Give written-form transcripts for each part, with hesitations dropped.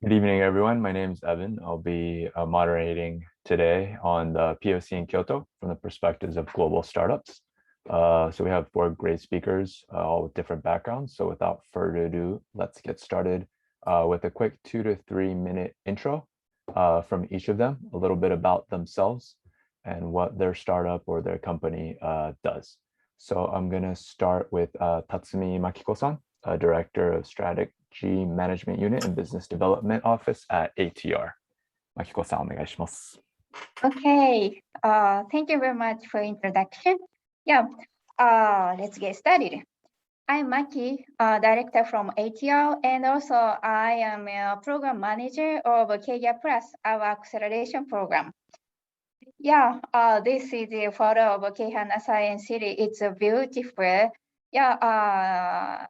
Good evening, everyone. My name is Evan. I'll be moderating today on the PoC in Kyoto from the perspectives of global startups. So we have four great speakers, all with different backgrounds. So without further ado, let's get started with a quick 2 to 3 minute intro from each of them, a little bit about themselves and what their startup or their company does. So I'm going to start with Tatsumi Makiko-san, Director of Strategy Management Unit and Business Development Office at ATR. Makiko-san, お願いします。Okay, thank you very much for introduction. Yeah, let's get started. I'm Maki, director from ATR, and also I am a program manager of KBCols Plus, our acceleration program. Yeah, this is a photo of Keihana Science City. It's beautiful. Yeah,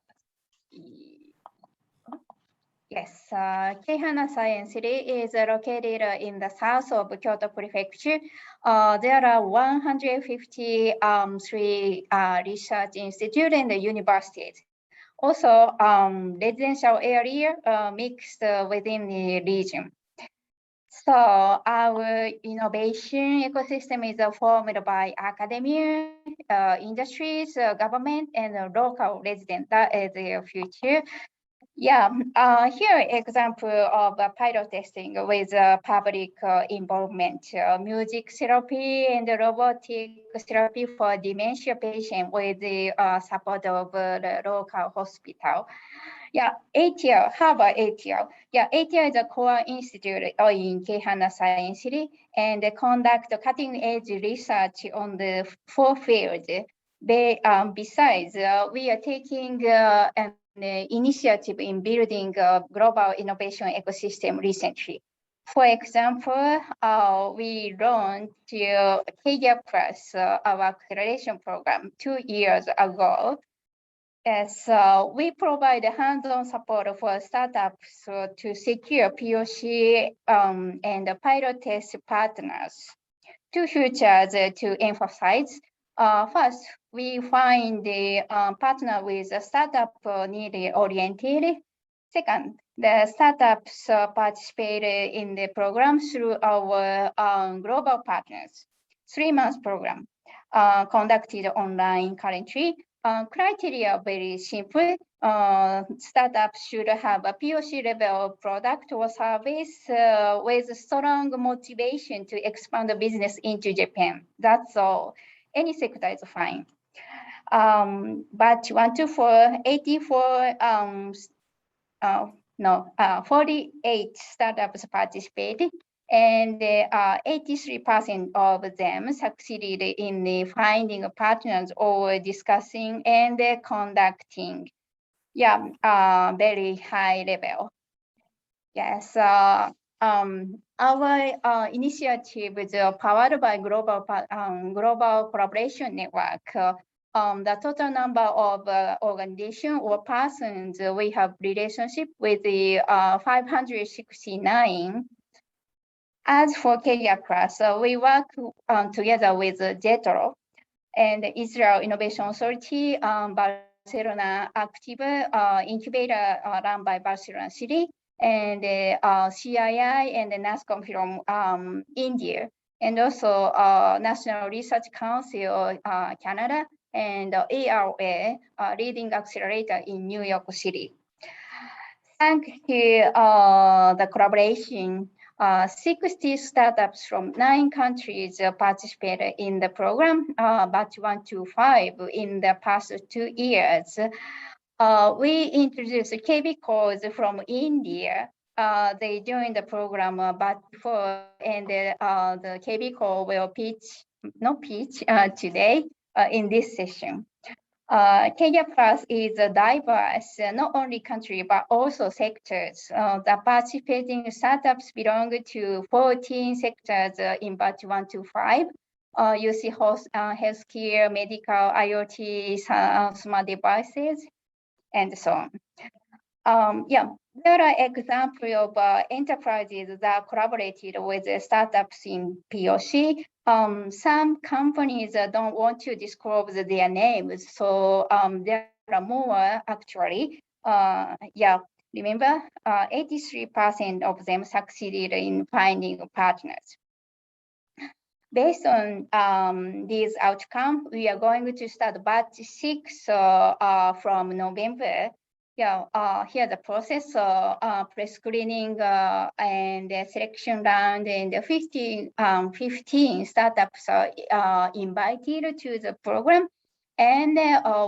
yes, Keihana Science City is located in the south of Kyoto Prefecture. There are 153 research institutes and universities. Also, residential area mixed within the region. So our innovation ecosystem is formed by academia, industries, government, and local residents. That is the future. Yeah, here example of pilot testing with public involvement, music therapy and robotic therapy for dementia patients with the support of the local hospital. Yeah, ATR, how about ATR? Yeah, ATR is a core institute in Keihana Science City, and they conduct cutting-edge research on the 4 fields. Besides, we are taking an initiative in building a global innovation ecosystem recently. For example, we launched KBCols Plus, our acceleration program 2 years ago. So we provide hands-on support for startups to secure PoC and pilot test partners. 2 features to emphasize. First, we find the partner with a startup need-oriented. Second, the startups participate in the program through our global partners. 3-month program conducted online currently. Criteria are very simple. Startups should have a PoC level product or service with strong motivation to expand the business into Japan. That's all. Any sector is fine. But 48 startups participated, and 83% of them succeeded in finding partners or discussing and conducting. Yeah, very high level. Yes, our initiative is powered by global collaboration network. The total number of organizations or persons we have relationship with the 569. As for KBCols, we work together with JETRO and Israel Innovation Authority, Barcelona Active Incubator run by Barcelona City, and CII and the NASCOM from India, and also National Research Council Canada, and ARA, leading accelerator in New York City. Thanks to the collaboration, 60 startups from 9 countries participated in the program, batch 1 to 5 in the past 2 years. We introduced KBCols from India. They joined the program batch 4, and the KBCol will pitch today in this session. KBCols Plus is diverse, not only country, but also sectors. The participating startups belong to 14 sectors in batch 1 to 5. You see healthcare, medical, IoT, smart devices, and so on. Yeah, there are examples of enterprises that collaborated with startups in PoC. Some companies don't want to disclose their names, so there are more actually. Yeah, remember, 83% of them succeeded in finding partners. Based on these outcomes, we are going to start batch 6 from November. Here the process pre-screening and the selection round, and the 15 startups are invited to the program, and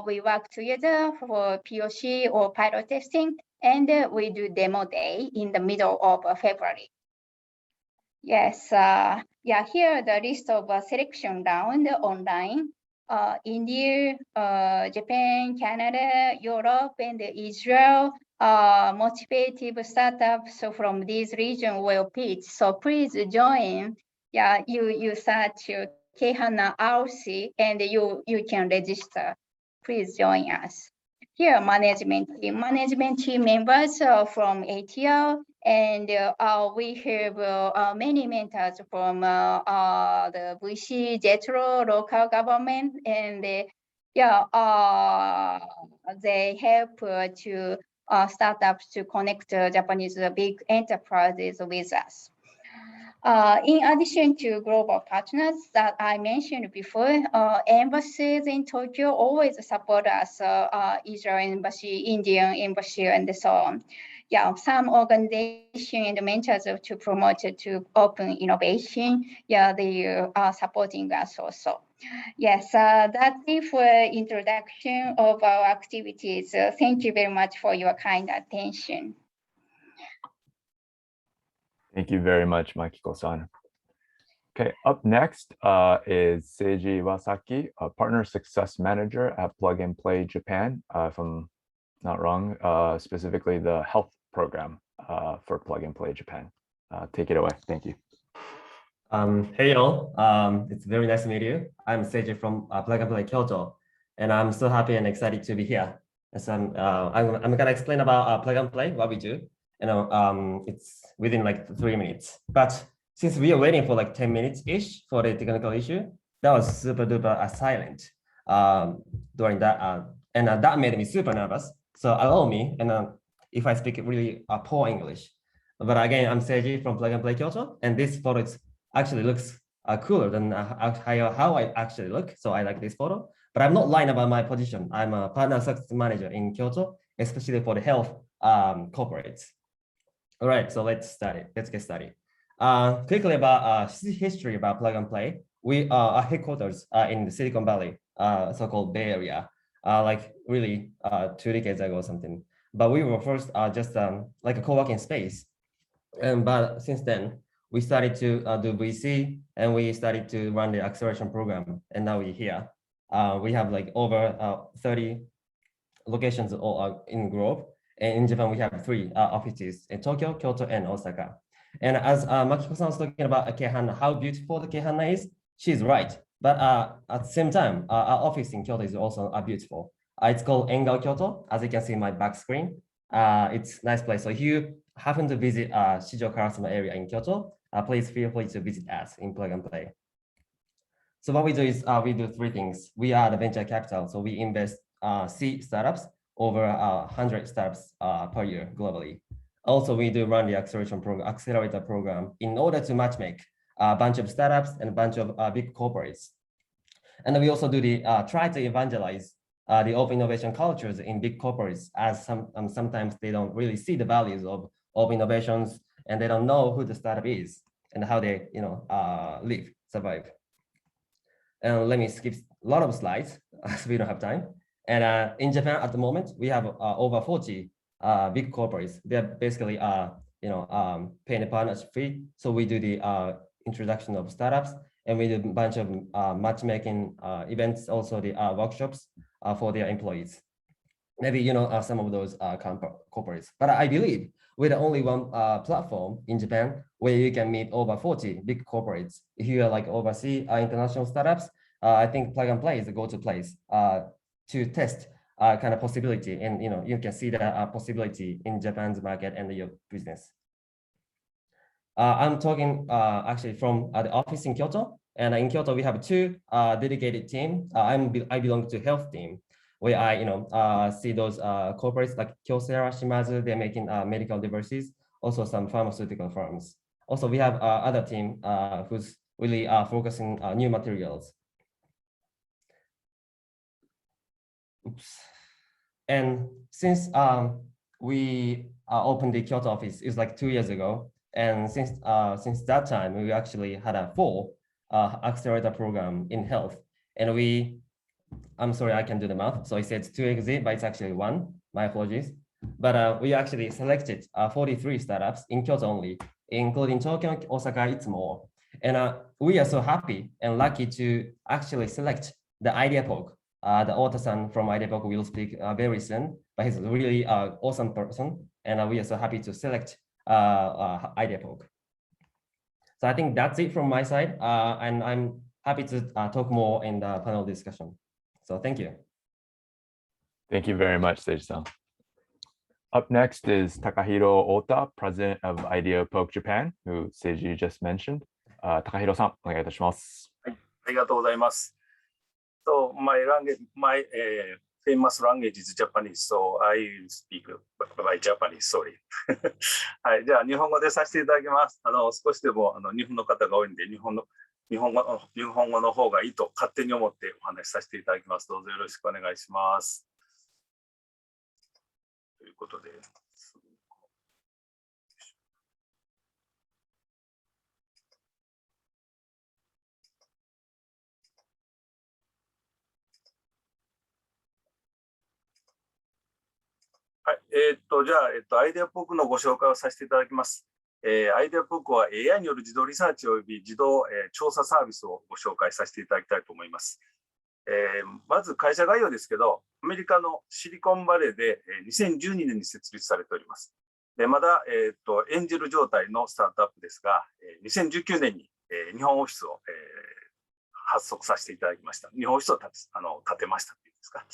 we work together for POC or pilot testing, and we do demo day in the middle of February. Yes, here the list of selection round online. India, Japan, Canada, Europe, and Israel. Motivated startups from these regions will pitch. So please join. You search KHANA RC and you can register. Please join us. Here, management team members from ATL, and we have many mentors from the VC, JETRO, local government, and they help to startups to connect Japanese big enterprises with us. In addition to global partners that I mentioned before, embassies in Tokyo always support us, Israel Embassy, Indian Embassy, and so on. Some organizations and mentors to promote to open innovation, they are supporting us also. Yes, that's it for introduction of our activities. Thank you very much for your kind attention. Thank you very much, Makiko-san. Okay, up next is Seiji Iwasaki, a Partner Success Manager at Plug and Play Japan, if I'm not wrong, specifically the health program for Plug and Play Japan. Take it away. Thank you. Hey all, it's very nice to meet you. I'm Seiji from Plug and Play Kyoto, and I'm so happy and excited to be here. So I'm gonna explain about Plug and Play, what we do. It's within like 3 minutes, but since we are waiting for like 10 minutes-ish for the technical issue, that was super duper silent during that, and that made me super nervous. So allow me, and if I speak really poor English. But again, I'm Seiji from Plug and Play Kyoto, and this photo actually looks cooler than how I actually look. So I like this photo, but I'm not lying about my position. I'm a Partner Success Manager in Kyoto, especially for the health corporates. All right, so let's get started. Quickly about history about Plug and Play. We are headquarters in the Silicon Valley, so-called Bay Area, like really 2 decades ago or something. But we were first just like a co-working space. But since then, we started to do VC, and we started to run the acceleration program, and now we're here. We have like over 30 locations all in Grove. And in Japan, we have 3 offices in Tokyo, Kyoto, and Osaka. And as Makiko-san was talking about KHANA, how beautiful the KHANA is, she's right. But at the same time, our office in Kyoto is also beautiful. It's called Engao Kyoto, as you can see in my back screen. It's a nice place. So if you happen to visit Shijo Karasuma area in Kyoto, please feel free to visit us in Plug and Play. So what we do is we do 3 things. We are the venture capital, so we invest seed startups, over 100 startups per year globally. Also, we do run the accelerator program in order to matchmake a bunch of startups and a bunch of big corporates. And we also do the try to evangelize the open innovation cultures in big corporates, as sometimes they don't really see the values of open innovations, and they don't know who the startup is and how they live, survive. And let me skip a lot of slides as we don't have time. And in Japan at the moment, we have over 40 big corporates. They're basically paying a partnership fee. So we do the introduction of startups, and we do a bunch of matchmaking events, also the workshops for their employees. Maybe some of those corporates. But I believe we're the only one platform in Japan where you can meet over 40 big corporates. If you are like overseas international startups, I think Plug and Play is the go-to place to test kind of possibility, and you can see the possibility in Japan's market and your business. I'm talking actually from the office in Kyoto, and in Kyoto we have 2 dedicated teams. I belong to health team. where I see those corporates like Kyocera, Shimazu, they're making medical devices, also some pharmaceutical firms. Also, we have other team who's really focusing on new materials. Oops. And since we opened the Kyoto office, it's like 2 years ago. And since that time, we actually had a full accelerator program in health. And I'm sorry, I can do the math. So I said 2 exit, but it's actually 1. My apologies. But we actually selected 43 startups in Kyoto only, including Tokyo, Osaka, it's more. And we are so happy and lucky to actually select the IDEAPOKE. The Ota-san from IDEAPOKE will speak very soon, but he's a really awesome person. And we are so happy to select IDEAPOKE. So I think that's it from my side. And I'm happy to talk more in the panel discussion. So thank you. Thank you very much, Seiji-san. Up next is Takahiro Ota, president of IDEAPOKE Japan, who Seiji just mentioned. Takahiro-san, お願いいたします。はい、ありがとうございます。So my famous language is Japanese, so I speak by Japanese, sorry. はい、じゃあ日本語でさせていただきます。少しでも日本の方が多いんで日本語の方がいいと勝手に思ってお話しさせていただきます。どうぞよろしくお願いします。ということで。はい、じゃあ、アイデアポークのご紹介をさせていただきます。アイデアポークは AI による自動リサーチおよび自動、調査サービスをご紹介させていただきたいと思います。まず会社概要ですけど、アメリカのシリコンバレーで2012年に設立されております。でまだ、エンジェル状態のスタートアップですが、2019年に、日本オフィスを、発足させていただきました。日本オフィスを建てましたというんですか。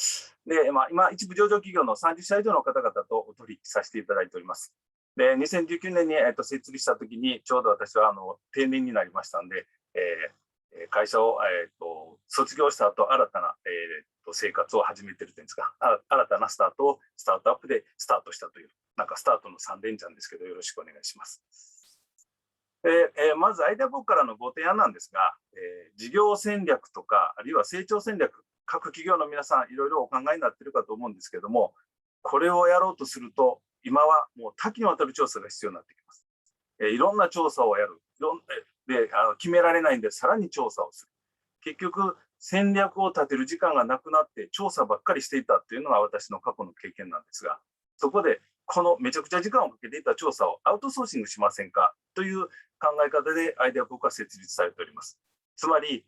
で、今、一部上場企業の30社以上の方々とお取引させていただいております。で、2019年に、設立したときに、ちょうど私は定年になりましたので、会社を、卒業した後、新たな、生活を始めているというんですか、新たなスタートをスタートアップでスタートしたという、なんかスタートの3連チャンですけど、よろしくお願いします。まずアイデアポークからのご提案なんですが、事業戦略とか、あるいは成長戦略、各企業の皆さん、いろいろお考えになっているかと思うんですけども、これをやろうとすると、今はもう多岐にわたる調査が必要になってきます。いろんな調査をやる。で決められないんで、さらに調査をする。結局、戦略を立てる時間がなくなって、調査ばっかりしていたっていうのが私の過去の経験なんですが、そこで、このめちゃくちゃ時間をかけていた調査をアウトソーシングしませんかという考え方でアイデアポークは設立されております。つまり、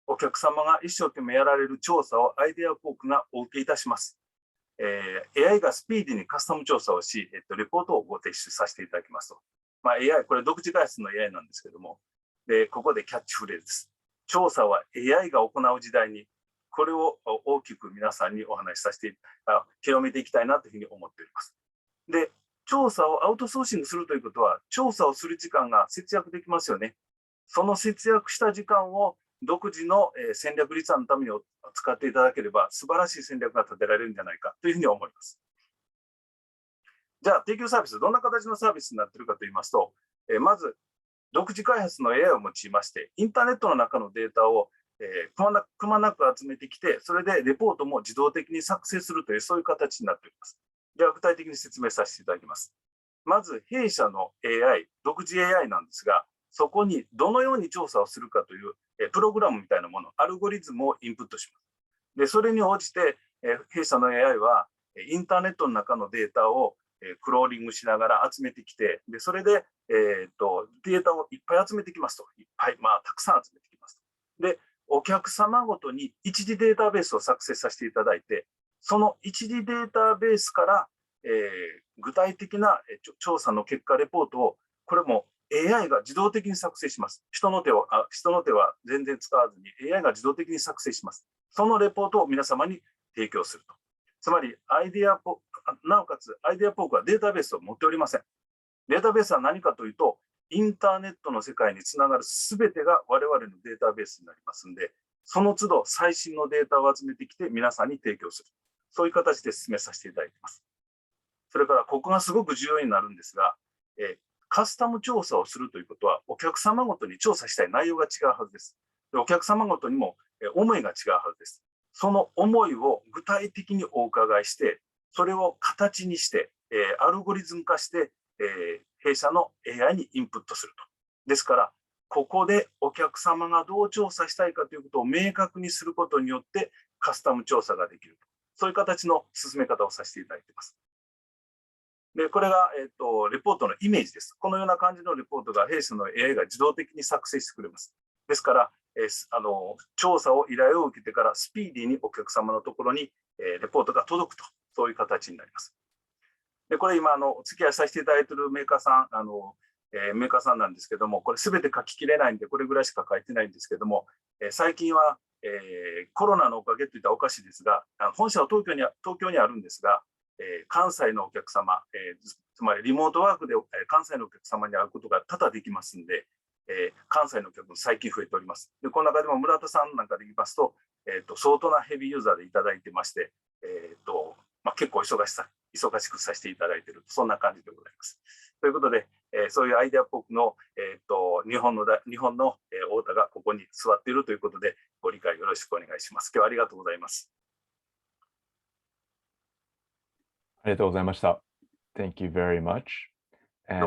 お客様が一生懸命やられる調査をアイデアポークがお受けいたします。AI がスピーディーにカスタム調査をし、レポートをご提出させていただきますと。AI、これ独自開発の AI なんですけども、でここでキャッチフレーズです。調査は AI が行う時代に、これを大きく皆さんにお話しさせて、広めていきたいなというふうに思っております。で、調査をアウトソーシングするということは、調査をする時間が節約できますよね。その節約した時間を独自の戦略立案のために使っていただければ、素晴らしい戦略が立てられるんじゃないかというふうに思います。じゃあ、提供サービス、どんな形のサービスになっているかといいますと、まず、独自開発の AI を用いまして、インターネットの中のデータをくまなく集めてきて、それでレポートも自動的に作成するという、そういう形になっております。では、具体的に説明させていただきます。まず、弊社の AI、独自 AI なんですが、そこにどのように調査をするかというプログラムみたいなもの、アルゴリズムをインプットします。で、それに応じて、弊社の AI はインターネットの中のデータをクローリングしながら集めてきて、でそれで、データをいっぱい集めてきますと。いっぱい、たくさん集めてきますと。で、お客様ごとに一次データベースを作成させていただいて、その一次データベースから、具体的な調査の結果レポートを、これも AI が自動的に作成します。人の手は全然使わずに AI が自動的に作成します。そのレポートを皆様に提供すると。つまりなおかつアイデアポークはデータベースを持っておりません。データベースは何かというと、インターネットの世界につながるすべてが我々のデータベースになりますので、その都度最新のデータを集めてきて皆さんに提供する。そういう形で進めさせていただいています。それからここがすごく重要になるんですが、カスタム調査をするということはお客様ごとに調査したい内容が違うはずです。でお客様ごとにも思いが違うはずです。その思いを具体的にお伺いして、それを形にして、アルゴリズム化して、弊社の AI にインプットすると。ですから、ここでお客様がどう調査したいかということを明確にすることによってカスタム調査ができると。そういう形の進め方をさせていただいています。で、これが、レポートのイメージです。このような感じのレポートが弊社の AI が自動的に作成してくれます。ですから、調査を依頼を受けてからスピーディーにお客様のところに、レポートが届くと、そういう形になります。で、これ今、お付き合いさせていただいているメーカーさんなんですけども、これすべて書ききれないんで、これぐらいしか書いてないんですけども、最近は、コロナのおかげといったらおかしいですが、本社は東京にあるんですが、関西のお客様、つまりリモートワークで関西のお客様に会うことが多々できますんで、関西のお客も最近増えております。で、この中でも村田さんなんかで言いますと、相当なヘビーユーザーでいただいてまして、結構忙しくさせていただいている、そんな感じでございます。ということで、そういうアイデアポークの、日本の太田がここに座っているということで、ご理解よろしくお願いします。今日はありがとうございます。ありがとうございました。Thank you very much. And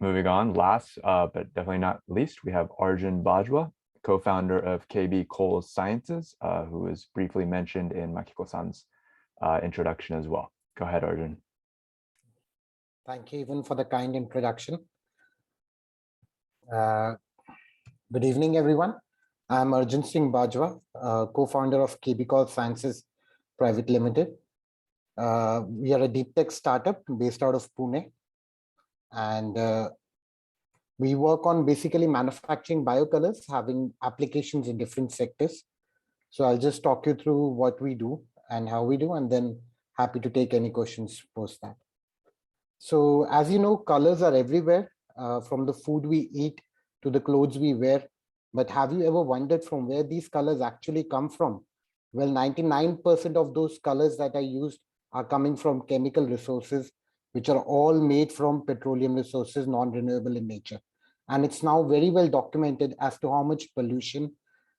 moving on, last but definitely not least, we have Arjun Bajwa, co-founder of KBCols Sciences, who was briefly mentioned in Makiko-san's introduction as well. Go ahead, Arjun. Thank you, Evan, for the kind introduction. Good evening, everyone. I'm Arjun Singh Bajwa, co-founder of KBCols Sciences Private Limited. We are a deep tech startup based out of Pune, and we work on basically manufacturing biocolors, having applications in different sectors. So I'll just talk you through what we do and how we do, and then happy to take any questions post that. So as you know, colors are everywhere, from the food we eat to the clothes we wear. But have you ever wondered from where these colors actually come from? Well, 99% of those colors that are used are coming from chemical resources, which are all made from petroleum resources, non-renewable in nature. And it's now very well documented as to how much pollution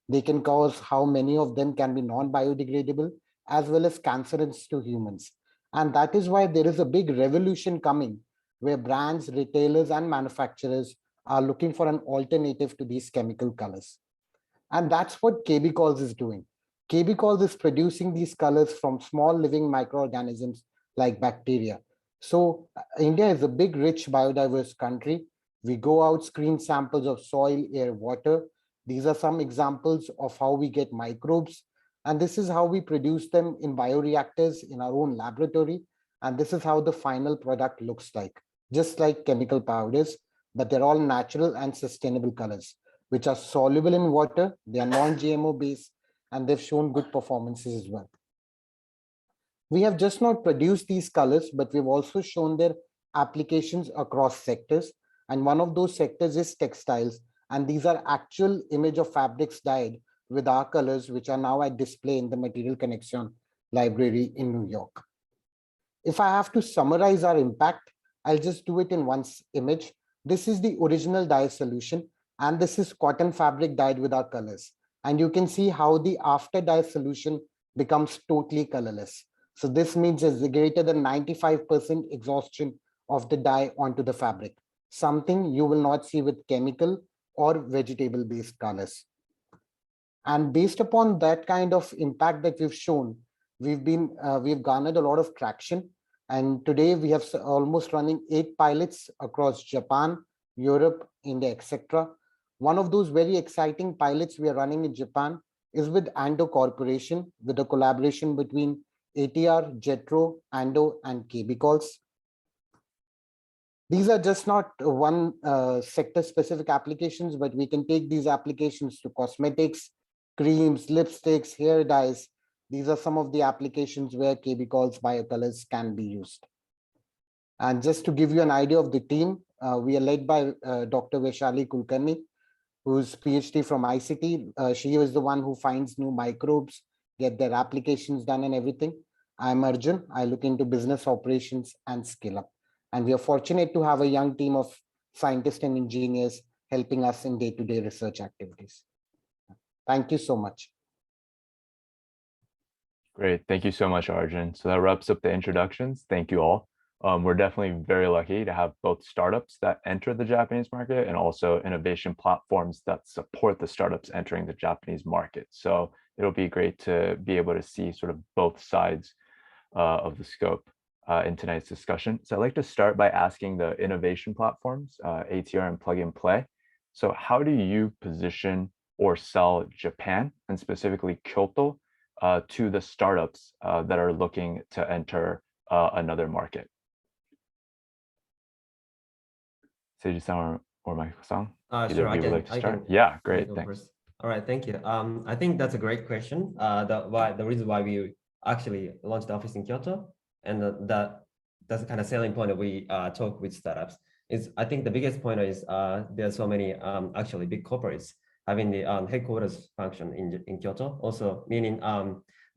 they can cause, how many of them can be non-biodegradable, as well as cancerous to humans. And that is why there is a big revolution coming where brands, retailers, and manufacturers are looking for an alternative to these chemical colors. And that's what KBCols is doing. KBCols is producing these colors from small living microorganisms like bacteria. So India is a big, rich, biodiverse country. We go out, screen samples of soil, air, water. These are some examples of how we get microbes. And this is how we produce them in bioreactors in our own laboratory. And this is how the final product looks like, just like chemical powders, but they're all natural and sustainable colors, which are soluble in water. They are non-GMO based, and they've shown good performances as well. We have just not produced these colors, but we've also shown their applications across sectors. And one of those sectors is textiles. And these are actual image of fabrics dyed with our colors, which are now at display in the Material Connection Library in New York. If I have to summarize our impact, I'll just do it in one image. This is the original dye solution, and this is cotton fabric dyed with our colors. And you can see how the after dye solution becomes totally colorless. So this means there's greater than 95% exhaustion of the dye onto the fabric, something you will not see with chemical or vegetable-based colors. And based upon that kind of impact that we've shown, we've garnered a lot of traction. And today we have almost running 8 pilots across Japan, Europe, India, etc. One of those very exciting pilots we are running in Japan is with Ando Corporation, with a collaboration between ATR, Jetro, Ando, and KBCols. These are just not one sector-specific applications, but we can take these applications to cosmetics, creams, lipsticks, hair dyes. These are some of the applications where KBCols biocolors can be used. And just to give you an idea of the team, we are led by Dr. Vaishali Kulkarni. who's PhD from ICT. She was the one who finds new microbes, get their applications done and everything. I'm Arjun. I look into business operations and scale up. And we are fortunate to have a young team of scientists and engineers helping us in day-to-day research activities. Thank you so much. Great. Thank you so much, Arjun. So that wraps up the introductions. Thank you all. We're definitely very lucky to have both startups that enter the Japanese market and also innovation platforms that support the startups entering the Japanese market. So it'll be great to be able to see sort of both sides of the scope in tonight's discussion. So I'd like to start by asking the innovation platforms, ATR and Plug and Play. So how do you position or sell Japan and specifically Kyoto to the startups that are looking to enter another market? Seiji-san or Makiko-san? Sure, I can start. Yeah, great, thanks. First. All right, thank you. I think that's a great question. The reason why we actually launched the office in Kyoto, and that's the kind of selling point that we talk with startups, is I think the biggest point is there are so many actually big corporates having the headquarters function in Kyoto, also meaning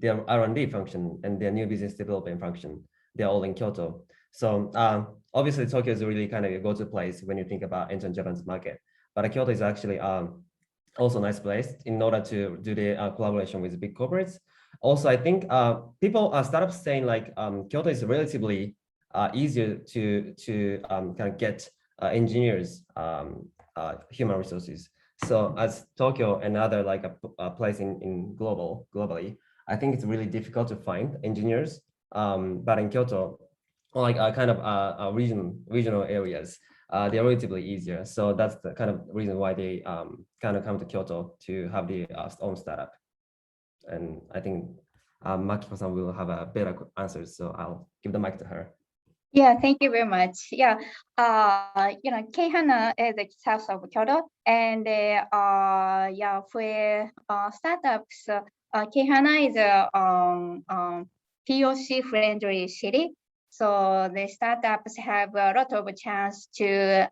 their R&D function and their new business development function, they're all in Kyoto. So obviously Tokyo is really kind of a go-to place when you think about entering Japan's market, but Kyoto is actually also a nice place in order to do the collaboration with big corporates. Also, I think startups saying like Kyoto is relatively easier to kind of get engineers, human resources. So as Tokyo and other like a place in globally, I think it's really difficult to find engineers. But in Kyoto, or like kind of regional areas, they're relatively easier. So that's the kind of reason why they kind of come to Kyoto to have the own startup. And I think Makiko-san will have a better answer, so I'll give the mic to her. Yeah, thank you very much. Yeah, Keihana is the south of Kyoto, and yeah, for startups, Keihana is a PoC friendly city. So the startups have a lot of chance to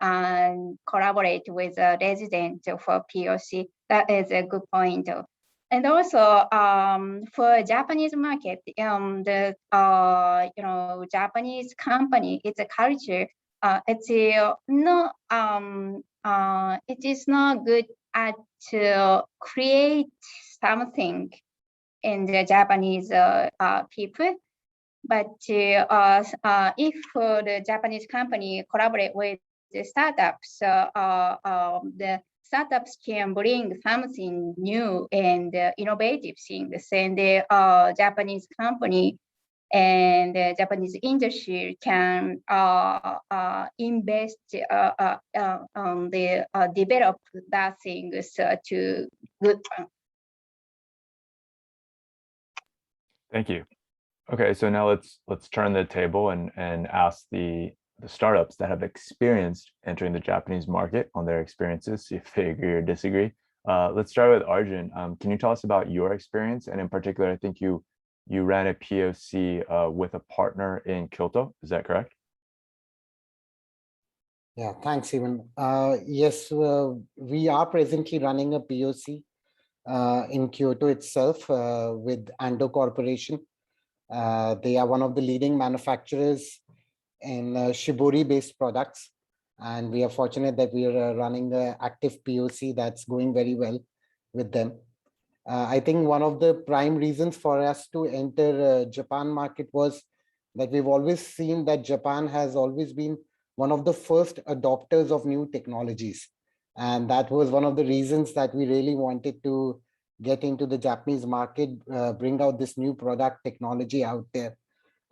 collaborate with a resident for PoC. That is a good point. And also for Japanese market, the Japanese company, it's a culture. It is not good at to create something in the Japanese people. But if the Japanese company collaborate with the startups, the startups can bring something new and innovative things, and the Japanese company and the Japanese industry can invest on the develop that things to good. Thank you. Okay, so now let's turn the table and ask the startups that have experienced entering the Japanese market on their experiences, see if they agree or disagree. Let's start with Arjun. Can you tell us about your experience? And in particular, I think you ran a PoC with a partner in Kyoto. Is that correct? Yeah, thanks, Evan. Yes, we are presently running a PoC in Kyoto itself with Ando Corporation. They are one of the leading manufacturers in shibori-based products. And we are fortunate that we are running an active PoC that's going very well with them. I think one of the prime reasons for us to enter Japan market was that we've always seen that Japan has always been one of the first adopters of new technologies. And that was one of the reasons that we really wanted to get into the Japanese market, bring out this new product technology out there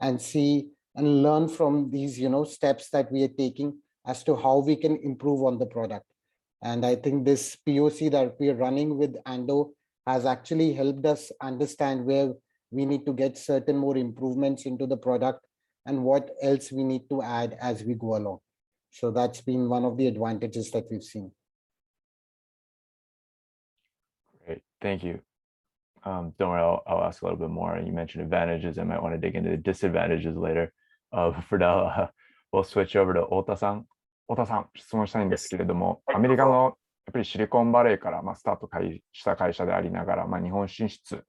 and see and learn from these, steps that we are taking as to how we can improve on the product. And I think this PoC that we are running with Ando has actually helped us understand where we need to get certain more improvements into the product and what else we need to add as we go along. So that's been one of the advantages that we've seen. Great, thank you. Don't worry, I'll ask a little bit more. You mentioned advantages. I might want to dig into the disadvantages later. For now, we'll switch over to Ota-san. Ota-san、質問したいんですけれども、アメリカのぱりシリコンバレーからスタートした会社でありながら、日本進出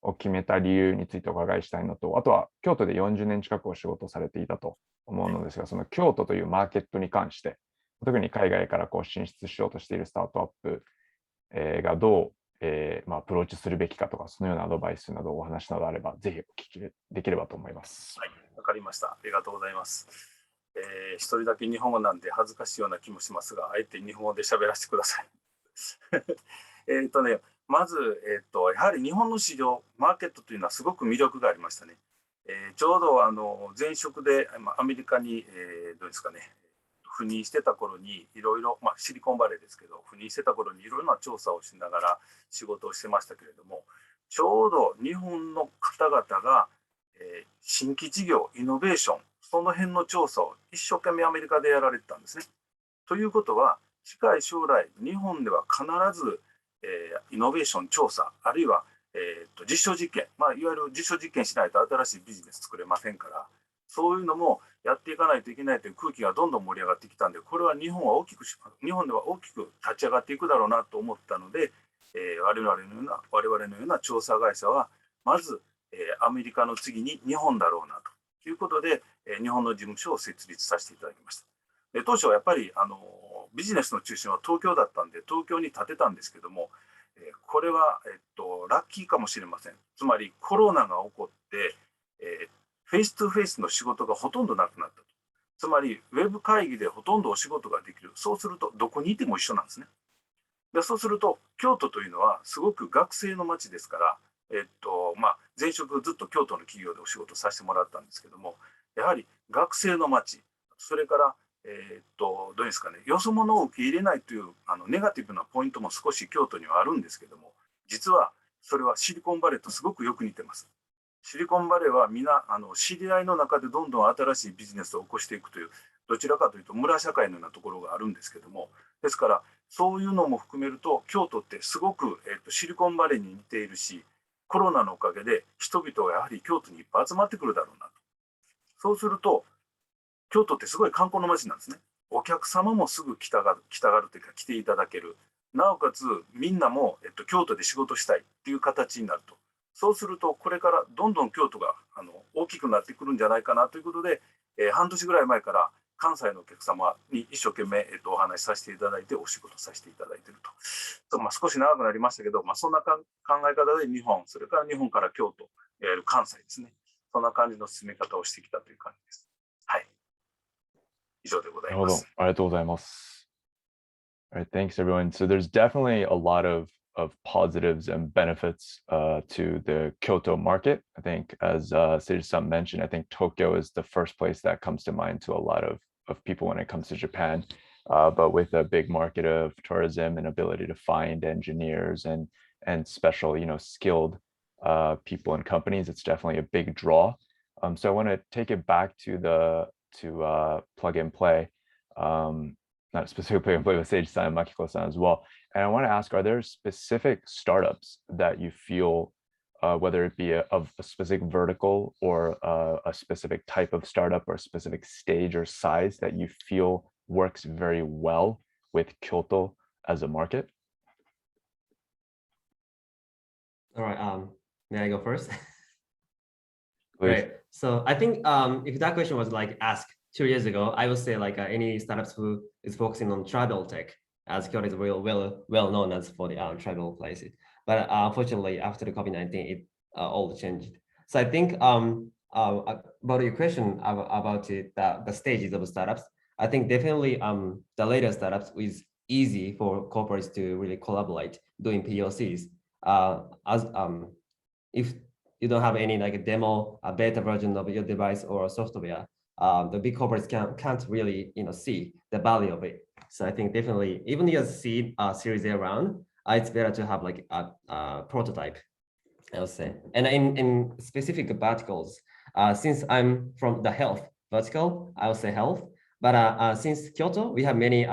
を決めた理由についてお伺いしたいのと、あとは京都で40年近くお仕事されていたと思うのですが、その京都というマーケットに関して、特に海外から進出しようとしているスタートアップがどうアプローチするべきかとか、そのようなアドバイスなどお話などあれば、ぜひお聞きできればと思います。はい、わかりました。ありがとうございます。一人だけ日本語なんで恥ずかしいような気もしますが、あえて日本語で喋らせてください。まず、やはり日本の市場、マーケットというのはすごく魅力がありましたね。ちょうど前職でアメリカに、どうですかね、赴任してた頃にいろいろ、シリコンバレーですけど、赴任してた頃にいろいろな調査をしながら仕事をしてましたけれども、ちょうど日本の方々が、新規事業、イノベーション、その辺の調査を一生懸命アメリカでやられてたんですね。ということは、近い将来、日本では必ず、イノベーション調査、あるいは、実証実験、いわゆる実証実験しないと新しいビジネス作れませんから、そういうのもやっていかないといけないという空気がどんどん盛り上がってきたんで、これは日本では大きく立ち上がっていくだろうなと思ったので、我々のような調査会社は、まず、アメリカの次に日本だろうなということで、日本の事務所を設立させていただきました。当初はやっぱりビジネスの中心は東京だったんで、東京に建てたんですけども、これは、ラッキーかもしれません。つまりコロナが起こって、フェイストゥフェイスの仕事がほとんどなくなったと。つまり、ウェブ会議でほとんどお仕事ができる。そうすると、どこにいても一緒なんですね。でそうすると、京都というのはすごく学生の街ですから、前職ずっと京都の企業でお仕事させてもらったんですけども、やはり学生の街、それから、どうですかね、よそ者を受け入れないというネガティブなポイントも少し京都にはあるんですけども、実はそれはシリコンバレーとすごくよく似てます。シリコンバレーは皆知り合いの中でどんどん新しいビジネスを起こしていくという、どちらかというと村社会のようなところがあるんですけども、ですからそういうのも含めると京都ってすごく、シリコンバレーに似ているし、コロナのおかげで人々がやはり京都にいっぱい集まってくるだろうなと。そうすると京都ってすごい観光の街なんですね。お客様もすぐ来たがるというか来ていただける。なおかつみんなも、京都で仕事したいっていう形になると。そうするとこれからどんどん京都が大きくなってくるんじゃないかなということで、半年ぐらい前から関西のお客様に一生懸命、お話しさせていただいてお仕事させていただいていると。少し長くなりましたけど、そんな考え方で日本、それから日本から京都、関西ですね。そんな感じの進め方をしてきたという感じです。はい。以上でございます。ありがとうございます。All right, thanks everyone. So there's definitely a lot of positives and benefits to the Kyoto market. I think as Seiji-san mentioned, I think Tokyo is the first place that comes to mind to a lot of people when it comes to Japan. But with a big market of tourism and ability to find engineers and special, skilled people and companies, it's definitely a big draw. So I want to take it back to plug and play. Not specifically play with Seiji-san and Makiko-san as well. And I want to ask, are there specific startups that you feel, whether it be of a specific vertical or a specific type of startup or a specific stage or size that you feel works very well with Kyoto as a market? All right, may I go first? Please. Right. So I think if that question was asked 2 years ago, I would say any startups who is focusing on travel tech, as Kyoto is well known as for the travel places. But unfortunately, after the COVID-19, it all changed. So I think about your question about the stages of startups, I think definitely the later startups is easy for corporates to really collaborate doing POCs. If you don't have any a demo, a beta version of your device or software, the big corporates can't really see the value of it. So I think definitely even your seed Series A round, it's better to have a prototype, I would say. And in specific verticals, since I'm from the health vertical, I would say health. But since Kyoto, we have many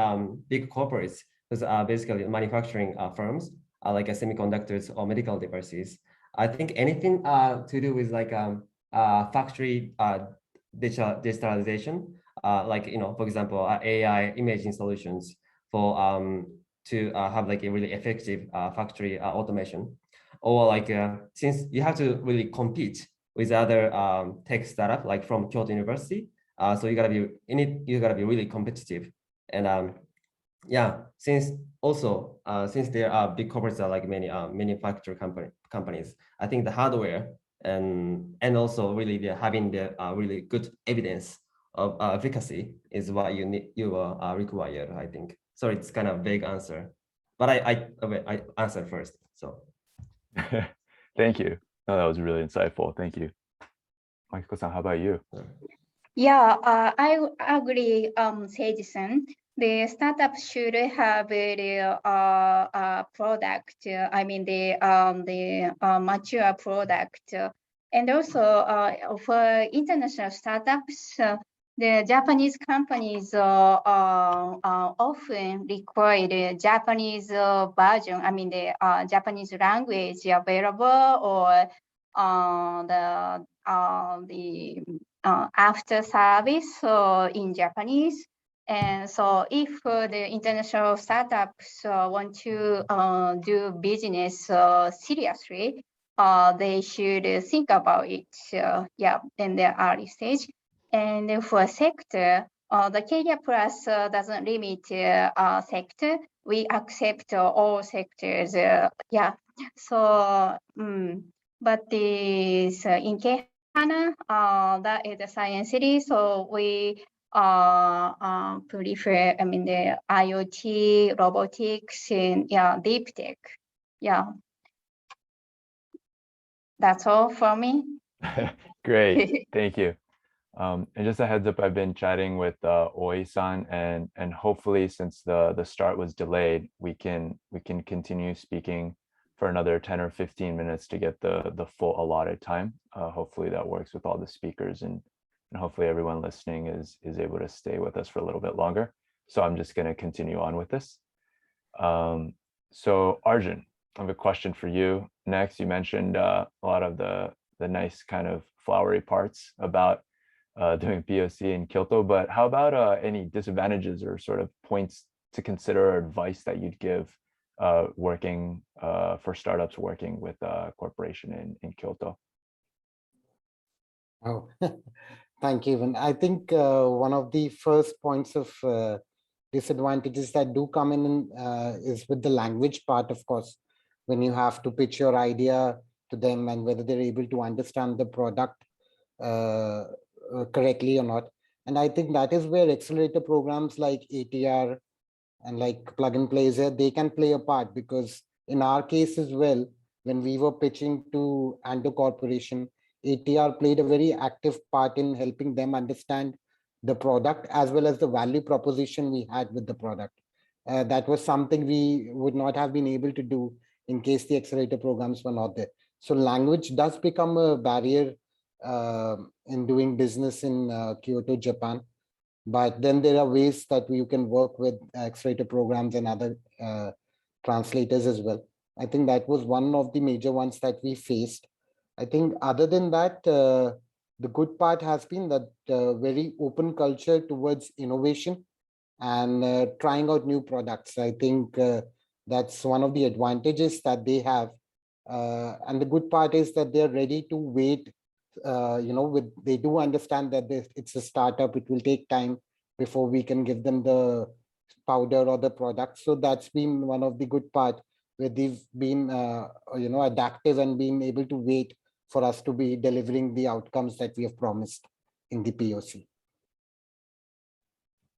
big corporates who are basically manufacturing firms, like semiconductors or medical devices. I think anything to do with factory digitalization, for example, AI imaging solutions for to have like a really effective factory automation, or like since you have to really compete with other tech startup like from Kyoto University, so you gotta be really competitive. And yeah, since there are big corporates are like many manufacturer companies, I think the hardware and also really having the really good evidence of efficacy is what you are required, I think. Sorry, it's kind of vague answer, but I answered first. So thank you. No, that was really insightful. Thank you. Makiko-san, how about you? Yeah, I agree, Seiji-san. The startup should have the product. I mean the mature product, and also for international startups, the Japanese companies often require the Japanese version. I mean the Japanese language available, or the after service in Japanese. And so if the international startups want to do business seriously, they should think about it in the early stage. And for sector, the Career Plus doesn't limit sector. We accept all sectors. So, but this in HANA, that is a science city, so we prefer, I mean, the IoT, robotics, and deep tech. Yeah, that's all for me. Great, thank you. And just a heads up, I've been chatting with Oi-san, and hopefully, since the start was delayed, we can continue speaking for another 10 or 15 minutes to get the full allotted time. Hopefully that works with all the speakers, and hopefully everyone listening is able to stay with us for a little bit longer. So I'm just going to continue on with this. So Arjun, I have a question for you. Next, you mentioned a lot of the nice kind of flowery parts about doing PoC in Kyoto, but how about any disadvantages or sort of points to consider, or advice that you'd give working for startups working with a corporation in Kyoto? Oh, thank you, Evan. I think one of the first points of disadvantages that do come in is with the language part, of course, when you have to pitch your idea to them and whether they're able to understand the product correctly or not. And I think that is where accelerator programs like ATR and like plug and play, they can play a part, because in our case as well, when we were pitching to Ando Corporation, ATR played a very active part in helping them understand the product as well as the value proposition we had with the product. That was something we would not have been able to do in case the accelerator programs were not there. So language does become a barrier in doing business in Kyoto, Japan. But then there are ways that you can work with accelerator programs and other translators as well. I think that was one of the major ones that we faced. I think other than that, the good part has been that very open culture towards innovation and trying out new products. I think that's one of the advantages that they have. And the good part is that they're ready to wait. They do understand that it's a startup. It will take time before we can give them the powder or the product. So that's been one of the good part, where they've been adaptive and being able to wait for us to be delivering the outcomes that we have promised in the PoC.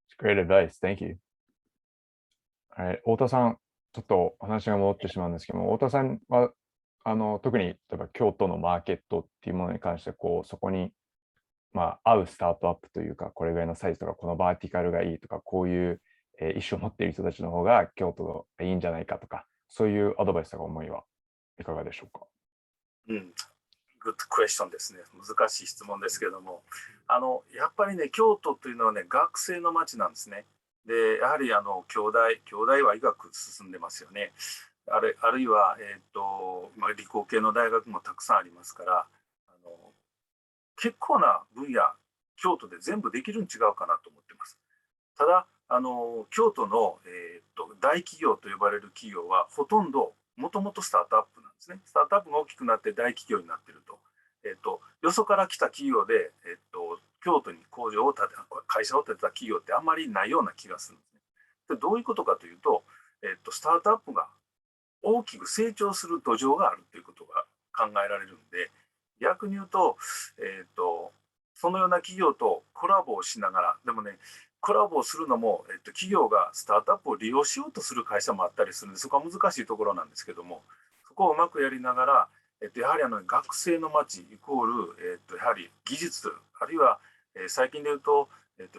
It's great advice. Thank you. All right, 太田さん、ちょっと話が戻ってしまうんですけども、太田さんは特に例えば京都のマーケットっていうものに関してそこに合うスタートアップというか、これぐらいのサイズとか、このバーティカルがいいとか、こういう意思を持っている人たちの方が京都がいいんじゃないかとか、そういうアドバイスとか思いはいかがでしょうか？Good question ですね。難しい質問ですけども、やっぱりね、京都というのはね、学生の街なんですね。で、やはり京大は医学進んでますよね。あるいは、理工系の大学もたくさんありますから、結構な分野、京都で全部できるに違うかなと思ってます。ただ、京都の、大企業と呼ばれる企業はほとんどもともとスタートアップなんですね。スタートアップが大きくなって大企業になっていると。よそから来た企業で、京都に会社を建てた企業ってあんまりないような気がするんですね。でどういうことかというと、スタートアップが大きく成長する土壌があるということが考えられるんで、逆に言うと、そのような企業とコラボをしながら、でもね、コラボをするのも、企業がスタートアップを利用しようとする会社もあったりするんで、そこは難しいところなんですけども、そこをうまくやりながら、やはり学生の街イコール、やはり技術、あるいは、最近で言うと、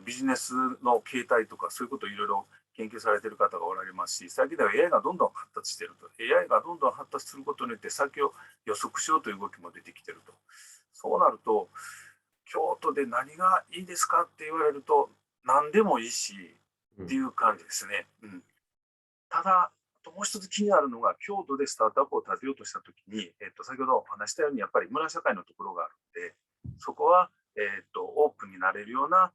ビジネスの形態とか、そういうことをいろいろ研究されている方がおられますし、最近では AI がどんどん発達していると。AI がどんどん発達することによって先を予測しようという動きも出てきていると。そうなると、京都で何がいいですかって言われると、何でもいいしっていう感じですね。ただ、もう一つ気になるのが、京都でスタートアップを立てようとしたときに、先ほどお話したように、やっぱり村社会のところがあるので、そこは、オープンになれるような、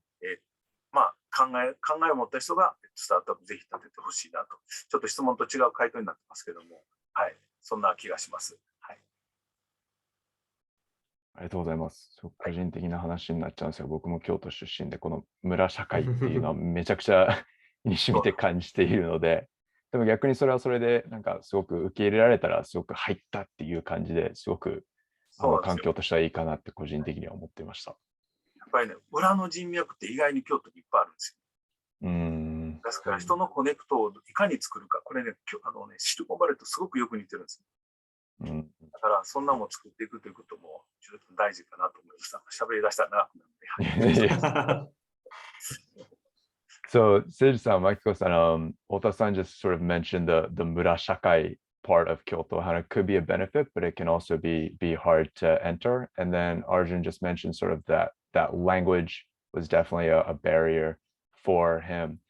考えを持った人がスタートアップぜひ立ててほしいなと。ちょっと質問と違う回答になってますけども、はい、そんな気がします。はい、ありがとうございます。個人的な話になっちゃうんですが、僕も京都出身で、この村社会っていうのはめちゃくちゃ身に染みて感じているので、でも逆にそれはそれで、なんかすごく受け入れられたら、すごく入ったっていう感じですごく環境としてはいいかなって個人的には思っていました。やっぱりね、裏の人脈って意外に京都にいっぱいあるんですよ。ですから人のコネクトをいかに作るか、これね、シリコンバレーとすごくよく似てるんです。だからそんなものを作っていくということもちょっと大事かなと思いました。喋り出したら長くなるので。So, Seiji-san, Makiko-san, Ota-san just sort of mentioned the murashakai part of Kyoto, how it could be a benefit, but it can also be hard to enter. And then Arjun just mentioned sort of that language was definitely a barrier for him.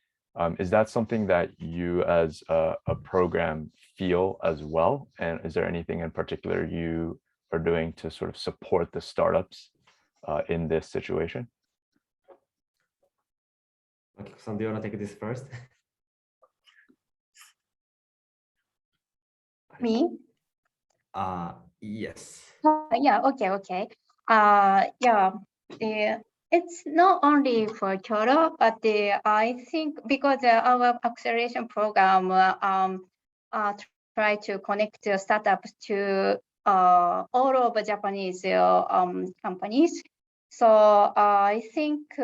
Is that something that you as a program feel as well? And is there anything in particular you are doing to sort of support the startups in this situation? Makiko-san, do you want to take this first? Me? Yes. Yeah, okay. It's not only for Kyoto, but I think because our acceleration program try to connect startups to all of Japanese companies. So I think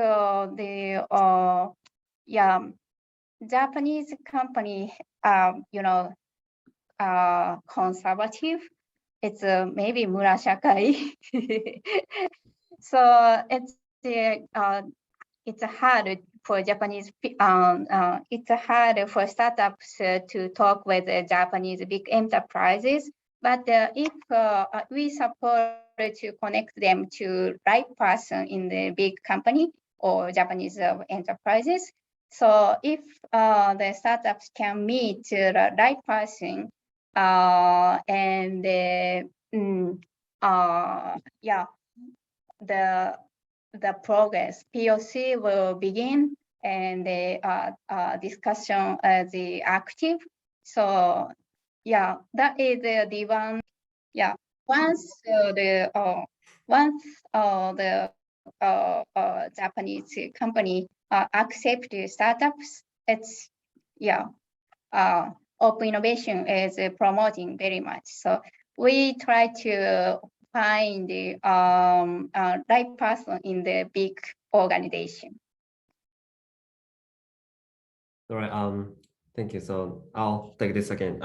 Japanese company, conservative. It's maybe murashakai. So it's hard for Japanese. It's hard for startups to talk with Japanese big enterprises. But if we support to connect them to right person in the big company or Japanese enterprises, so if the startups can meet the right person and the progress POC will begin and the discussion the active. So that is the one. Once the Japanese company accept the startups, it's open innovation is promoting very much. So we try to find the right person in the big organization. All right. Thank you. So I'll take this again.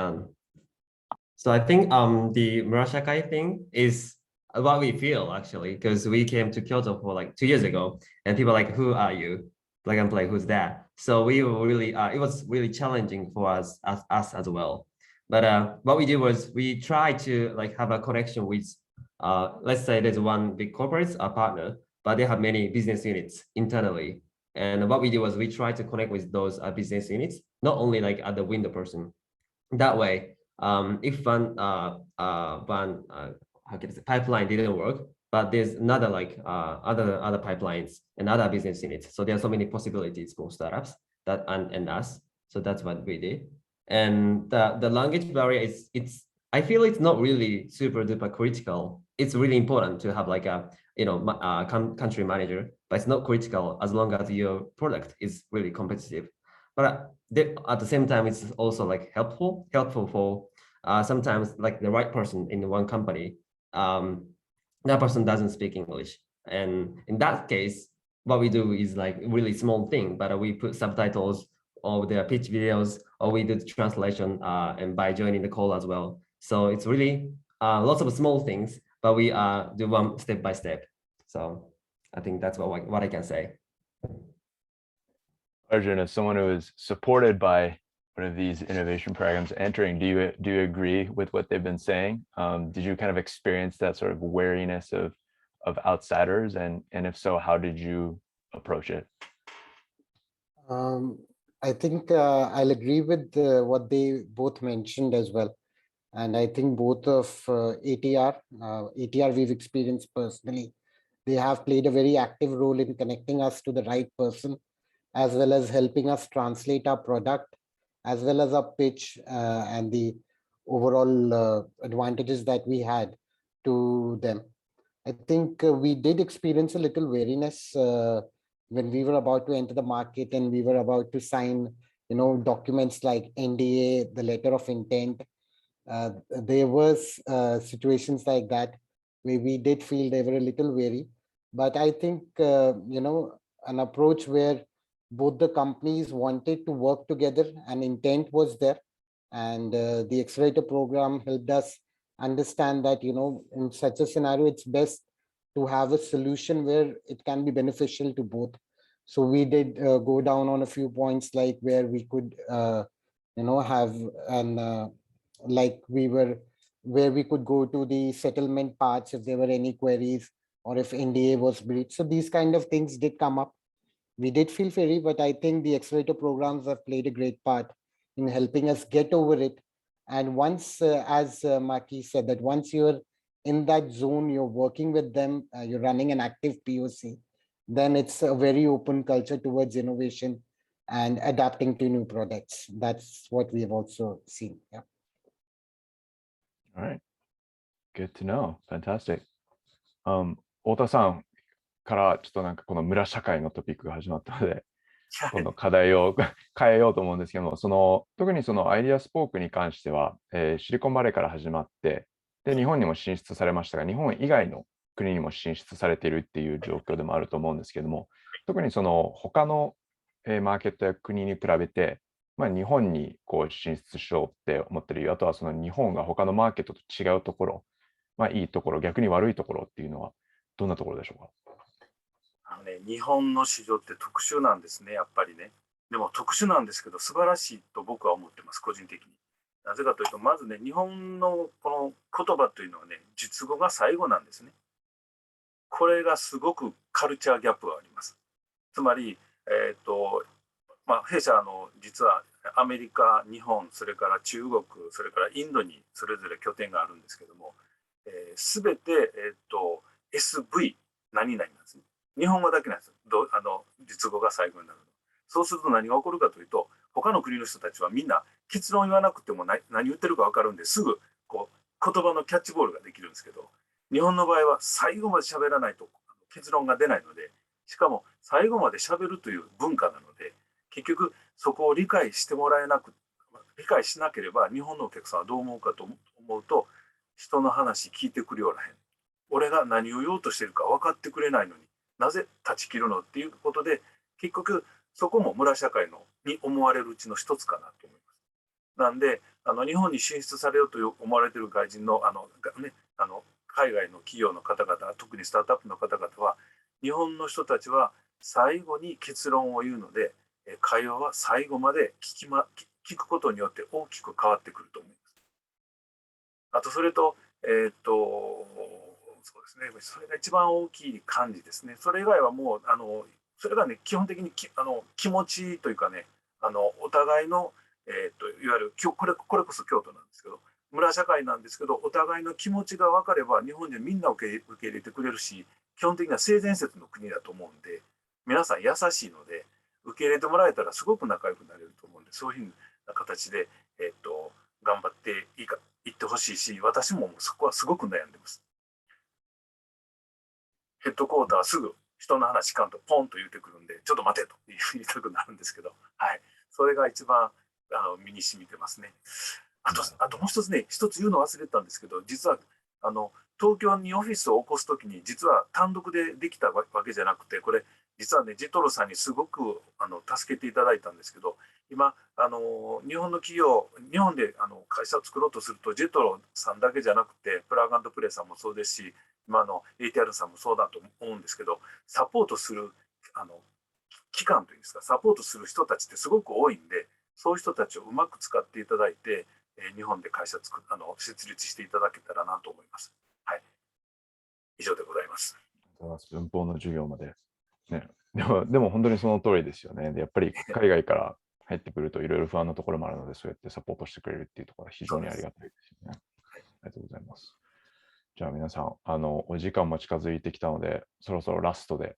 So I think the murashakai thing is what we feel actually, because we came to Kyoto for like 2 years ago, and people are like, who are you? Plug and play, who's that? So we were really, it was really challenging for us as well. But what we did was we tried to like have a connection with, let's say there's one big corporate, a partner, but they have many business units internally. And what we did was we tried to connect with those business units, not only like at the window person. That way, if one pipeline didn't work, but there's another like other pipelines and other business units. So there are so many possibilities for startups that and us. So that's what we did. And the language barrier is I feel it's not really super duper critical. It's really important to have like a country manager, but it's not critical as long as your product is really competitive. But at the same time, it's also like helpful for sometimes like the right person in one company, that person doesn't speak English. And in that case, what we do is like really small thing, but we put subtitles or their pitch videos, or we do the translation and by joining the call as well. So it's really lots of small things, but we do one step by step. So I think that's what I can say. Arjun, as someone who is supported by one of these innovation programs entering, do you agree with what they've been saying? Did you kind of experience that sort of wariness of outsiders, and if so, how did you approach it? I think I'll agree with what they both mentioned as well. And I think both of ATR we've experienced personally. They have played a very active role in connecting us to the right person, as well as helping us translate our product, as well as our pitch and the overall advantages that we had to them. I think we did experience a little wariness when we were about to enter the market and we were about to sign, documents like NDA, the letter of intent. There was situations like that where we did feel they were a little wary. But I think, an approach where both the companies wanted to work together and intent was there. And the accelerator program helped us understand that, in such a scenario, it's best to have a solution where it can be beneficial to both. So we did go down on a few points, like where we could, have an where we could go to the settlement parts if there were any queries or if NDA was breached. So these kind of things did come up. We did feel fairy, but I think the accelerator programs have played a great part in helping us get over it. And once, as Maki said, that once you're in that zone, you're working with them, you're running an active POC, then it's a very open culture towards innovation and adapting to new products. That's what we have also seen. Yeah. All right. Good to know. Fantastic. 太田さんからちょっとなんかこの村社会のトピックが始まったので、今度課題を変えようと思うんですけども、特にそのアイディアスポークに関しては、シリコンバレーから始まって、で、日本にも進出されましたが、日本以外の国にも進出されているっていう状況でもあると思うんですけども、特にその他のマーケットや国に比べて、日本にこう進出しようって思ってる、あとはその日本が他のマーケットと違うところ、いいところ、逆に悪いところっていうのはどんなところでしょうか？日本の市場って特殊なんですね、やっぱりね。でも特殊なんですけど、素晴らしいと僕は思ってます、個人的に。なぜかというと、まずね、日本のこの言葉というのはね、述語が最後なんですね。これがすごくカルチャーギャップがあります。つまり、弊社実はアメリカ、日本、それから中国、それからインドにそれぞれ拠点があるんですけども、すべて、SV 何々なんですね。日本語だけなんです。述語が最後になるの。そうすると何が起こるかというと、他の国の人たちはみんな結論言わなくても何言ってるか分かるんですぐこう言葉のキャッチボールができるんですけど、日本の場合は最後まで喋らないと結論が出ないので、しかも最後まで喋るという文化なので、結局そこを理解してもらえなく、理解しなければ日本のお客さんはどう思うかと思うと、人の話聞いてくれよらへん。俺が何を言おうとしているか分かってくれないのになぜ断ち切るのっていうことで、結局そこも村社会に思われるうちの一つかなと思います。なんで日本に進出されようと思われている外人の海外の企業の方々、特にスタートアップの方々は、日本の人たちは最後に結論を言うので、会話は最後まで聞くことによって大きく変わってくると思います。あとそれとそうですね、それが一番大きい感じですね。それ以外はもうそれがね、基本的に気持ちというかね、お互いの、いわゆるこれこそ京都なんですけど、村社会なんですけど、お互いの気持ちが分かれば日本人みんな受け入れてくれるし、基本的には性善説の国だと思うんで、皆さん優しいので受け入れてもらえたらすごく仲良くなれると思うんで、そういうふうな形で、頑張っていってほしいし、私もそこはすごく悩んでます。ヘッドクォーターはすぐ人の話かんとポンと言ってくるんで、ちょっと待てと言いたくなるんですけど、はい、それが一番身に染みてますね。あともう一つね、一つ言うの忘れてたんですけど、実は東京にオフィスを起こすときに、実は単独でできたわけじゃなくて、これ実はね、ジェトロさんにすごく助けていただいたんですけど、今日本の企業、日本で会社を作ろうとすると、ジェトロさんだけじゃなくて、プラグ&プレイさんもそうですし、今の ATR さんもそうだと思うんですけど、サポートする機関というんですか、サポートする人たちってすごく多いんで、そういう人たちをうまく使っていただいて、日本で会社設立していただけたらなと思います。はい。以上でございます。文法の授業まで。ね、でも本当にその通りですよね。でやっぱり海外から入ってくるといろいろ不安なところもあるので、そうやってサポートしてくれるっていうところは非常にありがたいですよね。ありがとうございます。じゃあ皆さん、お時間も近づいてきたので、そろそろラストで、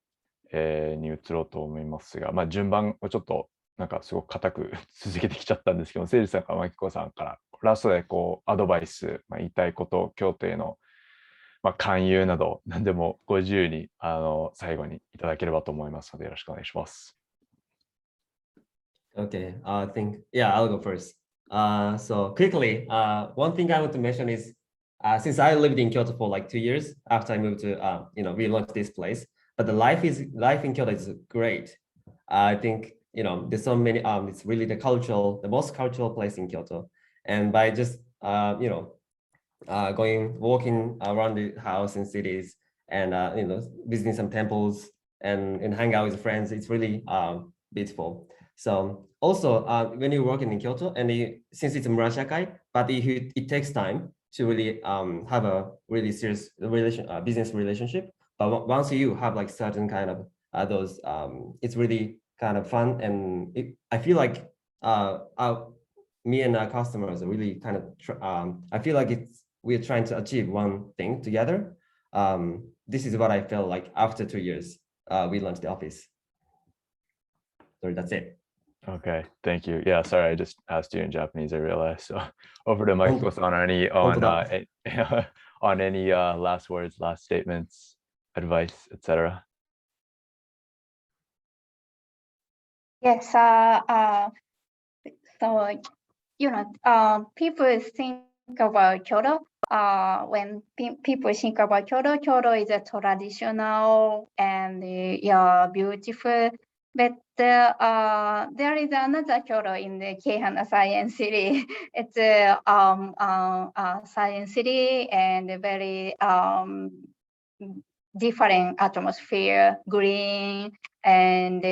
に移ろうと思いますが、順番をちょっとなんかすごく固く続けてきちゃったんですけど、誠司さんからマキコさんからラストでアドバイス、言いたいこと、京都への勧誘など何でもご自由に最後にいただければと思いますのでよろしくお願いします。Okay, I think, yeah, I'll go first. So quickly, one thing I want to mention is, since I lived in Kyoto for like 2 years after I moved to, relaunched this place, but the life in Kyoto is great. I think, there's so many, it's really the most cultural place in Kyoto. And by just, walking around the house and cities and, visiting some temples and hang out with friends, it's really beautiful. So also, when you're working in Kyoto, and since it's a Murashakai, but it takes time to really have a really serious business relationship. But once you have like certain kind of those, it's really kind of fun, and I feel like me and our customers are really kind of. I feel like we're trying to achieve one thing together. This is what I felt like after 2 years. We launched the office. So that's it. Okay, thank you. Yeah, sorry, I just asked you in Japanese, I realized. So over to Makiko-san on any last words, last statements, advice, etc. Yes, so people think about Kyoto. When people think about Kyoto, Kyoto is a traditional and beautiful. But there is another Kyoto in the Keihana Science City. It's a science city and a very different atmosphere, green, and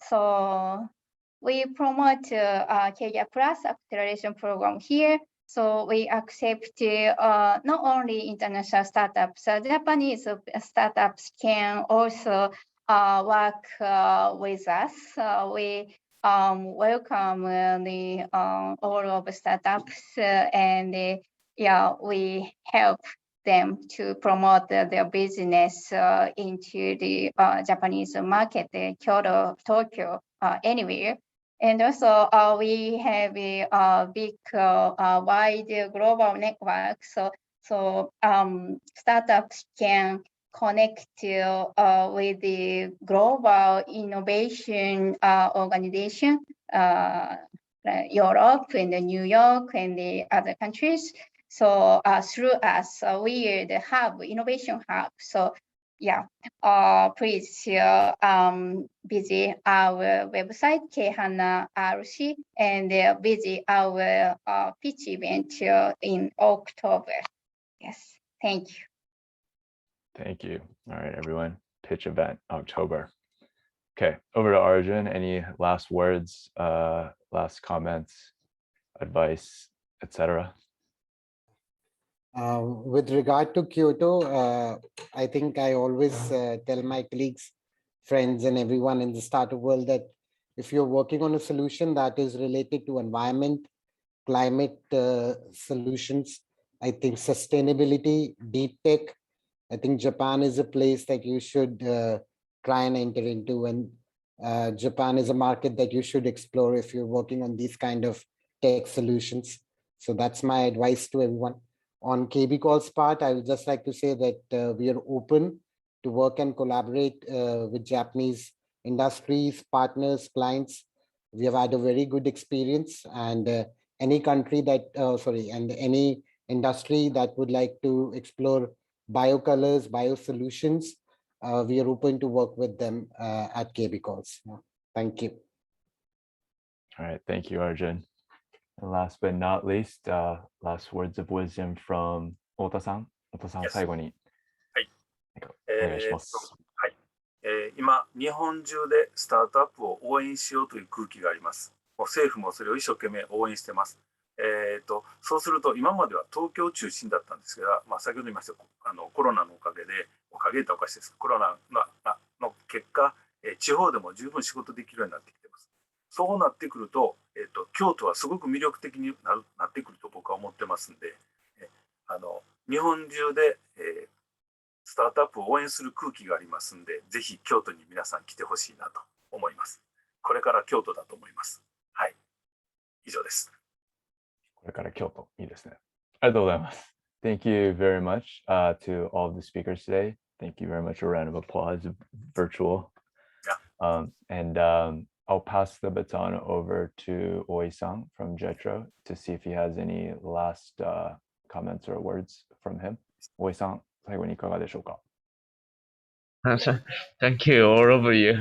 So we promote Career Plus acceleration program here. So we accept not only international startups, Japanese startups can also work with us. We welcome all of startups and we help them to promote their business into the Japanese market, Kyoto, Tokyo, anywhere. And also we have a big, wide global network. So startups can connect with the global innovation organization, Europe and New York and the other countries. So through us, we are the hub, innovation hub. So please visit our website, Keihana RC, and visit our pitch event in October. Yes, thank you. Thank you. All right, everyone. Pitch event, October. Okay, over to Arjun. Any last words, last comments, advice, etc.? With regard to Kyoto, I think I always tell my colleagues, friends, and everyone in the startup world that if you're working on a solution that is related to environment, climate solutions, I think sustainability, deep tech, I think Japan is a place that you should try and enter into. And Japan is a market that you should explore if you're working on these kind of tech solutions. So that's my advice to everyone. On KBCols part, I would just like to say that we are open to work and collaborate with Japanese industries, partners, clients. We have had a very good experience, and any country that, and any industry that would like to explore biocolors, biosolutions, we are open to work with them at KBCols. Thank you. All right, thank you, Arjun. And last but not least, last words of wisdom from Ota-san. Ota-san、Yes. 最後に。はい。お願いします。はい。今、日本中でスタートアップを応援しようという空気があります。もう政府もそれを一生懸命応援してます。そうすると、今までは東京中心だったんですが、先ほど言いましたコロナのおかげで、おかげっておかしいです。コロナの結果、地方でも十分仕事できるようになってきています。そうなってくると、京都はすごく魅力的になってくると僕は思ってますんで、日本中で、スタートアップを応援する空気がありますんで、ぜひ京都に皆さん来てほしいなと思います。これから京都だと思います。はい。以上です。これから京都、いいですね。ありがとうございます。Thank you very much to all of the speakers today. Thank you very much. A round of applause, virtual. Yeah. I'll pass the baton over to Oi-san from Jetro to see if he has any last comments or words from him. Oi-san, 最後にいかがでしょうか? Thank you, all of you.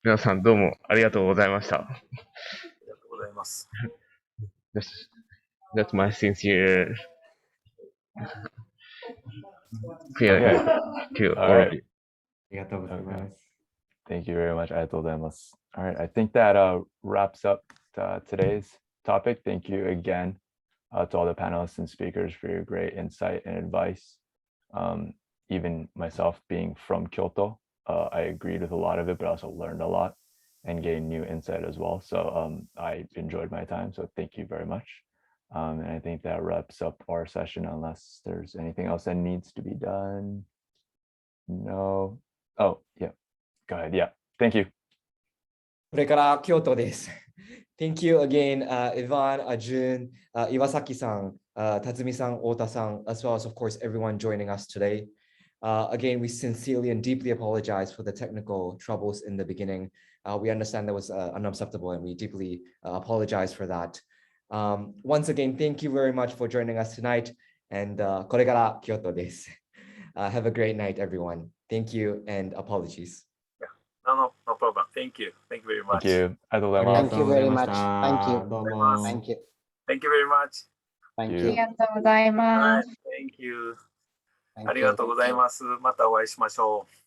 皆さんどうもありがとうございました。ありがとうございます。That's my sincere Okay. to All all right. of you. ありがとうございます。Thank you very much. ありがとうございます。All right, I think that wraps up today's topic. Thank you again to all the panelists and speakers for your great insight and advice. Even myself being from Kyoto, I agreed with a lot of it, but also learned a lot and gained new insight as well. So I enjoyed my time. So thank you very much. And I think that wraps up our session unless there's anything else that needs to be done. No. Oh, yeah. Go ahead. Yeah. Thank you. これから京都です。Thank you again, Ivan, Arjun, Iwasaki-san, Tatsumi-san, Ota-san, as well as, of course, everyone joining us today. Again, we sincerely and deeply apologize for the technical troubles in the beginning. We understand that was unacceptable, and we deeply apologize for that. Once again, thank you very much for joining us tonight. And これから京都です。Have a great night, everyone. Thank you and apologies. No problem. Thank you. Thank you very much. Thank you. ありがとうございます。 Thank you very much. Thank you. どうも。 Thank you. Thank you very much. Thank あ you. りがとうございます。Thank you. Thank ありがとうございます。またお会いしましょう。